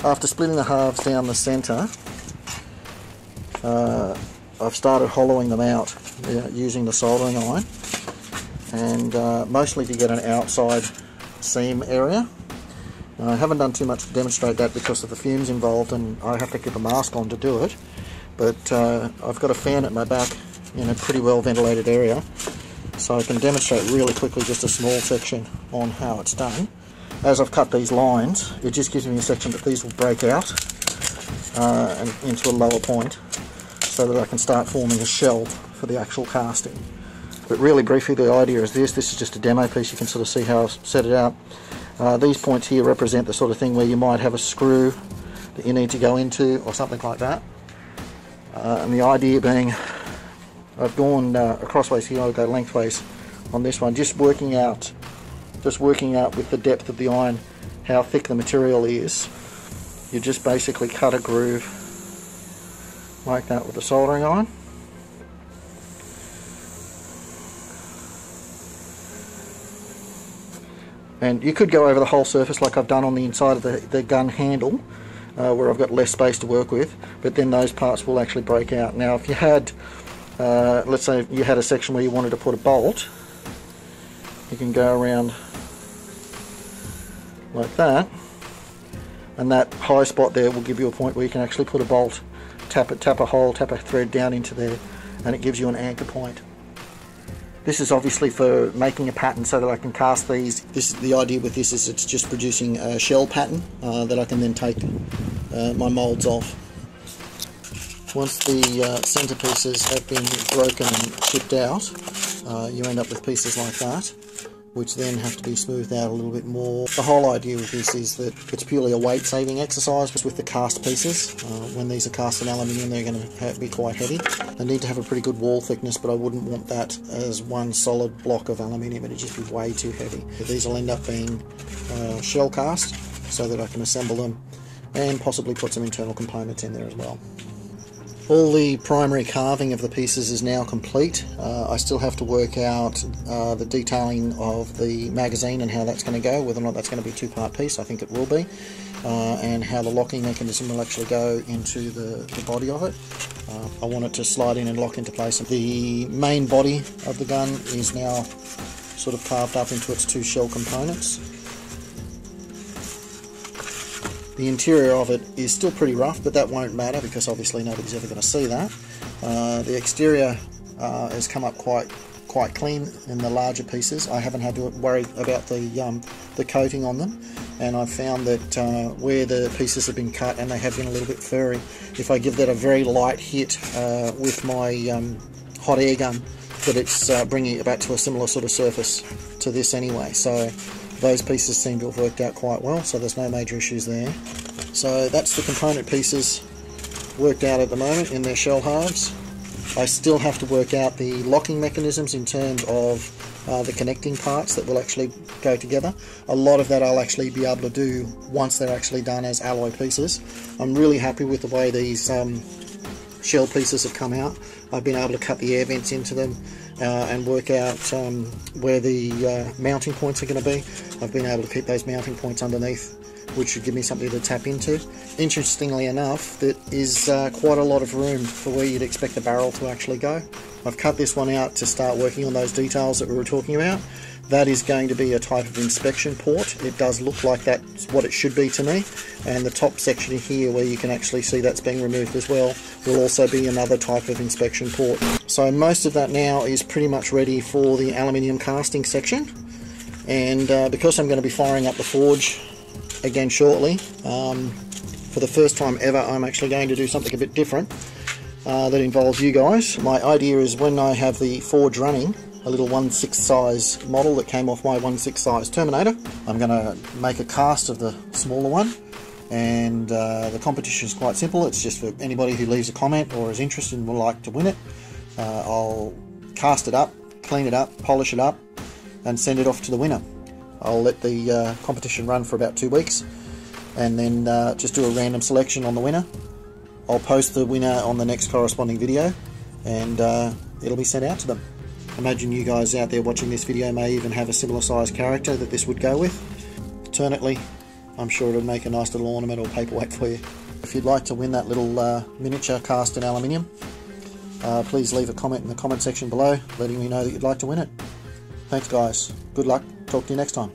After splitting the halves down the centre, I've started hollowing them out using the soldering iron, and mostly to get an outside seam area. I haven't done too much to demonstrate that because of the fumes involved, and I have to keep a mask on to do it, but I've got a fan at my back in a pretty well ventilated area, so I can demonstrate really quickly just a small section on how it's done. As I've cut these lines, it just gives me a section that these will break out and into a lower point, so that I can start forming a shell for the actual casting. But really briefly, the idea is this is just a demo piece. You can sort of see how I've set it out. These points here represent the sort of thing where you might have a screw that you need to go into or something like that. And the idea being, I've gone crossways here, I'll go lengthways on this one, just working out with the depth of the iron how thick the material is. You just basically cut a groove like that with the soldering iron. And you could go over the whole surface like I've done on the inside of the gun handle, where I've got less space to work with, but then those parts will actually break out. Now if you had, let's say you had a section where you wanted to put a bolt, you can go around like that, and that high spot there will give you a point where you can actually put a bolt, tap a hole, tap a thread down into there, and it gives you an anchor point. This is obviously for making a pattern so that I can cast these. The idea with this is it's just producing a shell pattern that I can then take my moulds off. Once the centre pieces have been broken and chipped out, you end up with pieces like that, which then have to be smoothed out a little bit more. The whole idea with this is that it's purely a weight saving exercise with the cast pieces. When these are cast in aluminium, they're going to be quite heavy. They need to have a pretty good wall thickness, but I wouldn't want that as one solid block of aluminium. It'd just be way too heavy. But these will end up being shell cast so that I can assemble them and possibly put some internal components in there as well. All the primary carving of the pieces is now complete. I still have to work out the detailing of the magazine and how that's going to go, whether or not that's going to be a two-part piece. I think it will be, and how the locking mechanism will actually go into the body of it. I want it to slide in and lock into place. The main body of the gun is now sort of carved up into its two shell components. The interior of it is still pretty rough, but that won't matter because obviously nobody's ever going to see that. The exterior has come up quite clean in the larger pieces. I haven't had to worry about the coating on them, and I've found that where the pieces have been cut and they have been a little bit furry, if I give that a very light hit with my hot air gun, that it's bringing it back to a similar sort of surface to this anyway. So those pieces seem to have worked out quite well, so there's no major issues there. So that's the component pieces worked out at the moment in their shell halves. I still have to work out the locking mechanisms in terms of the connecting parts that will actually go together. A lot of that I'll actually be able to do once they're actually done as alloy pieces. I'm really happy with the way these shell pieces have come out. I've been able to cut the air vents into them and work out where the mounting points are going to be. I've been able to keep those mounting points underneath, which should give me something to tap into. Interestingly enough, there is quite a lot of room for where you'd expect the barrel to actually go. I've cut this one out to start working on those details that we were talking about. That is going to be a type of inspection port. It does look like that's what it should be to me, and the top section here where you can actually see that's being removed as well will also be another type of inspection port. So most of that now is pretty much ready for the aluminium casting section, and because I'm going to be firing up the forge again shortly, for the first time ever I'm actually going to do something a bit different that involves you guys. My idea is when I have the forge running, a little 1/6 size model that came off my 1/6 size Terminator, I'm going to make a cast of the smaller one, and the competition is quite simple. It's just for anybody who leaves a comment or is interested and would like to win it. I'll cast it up, clean it up, polish it up, and send it off to the winner. I'll let the competition run for about 2 weeks, and then just do a random selection on the winner. I'll post the winner on the next corresponding video, and it'll be sent out to them. Imagine you guys out there watching this video may even have a similar size character that this would go with. Alternately, I'm sure it'll make a nice little ornament or paperweight for you. If you'd like to win that little miniature cast in aluminium, please leave a comment in the comment section below letting me know that you'd like to win it. Thanks guys, good luck, talk to you next time.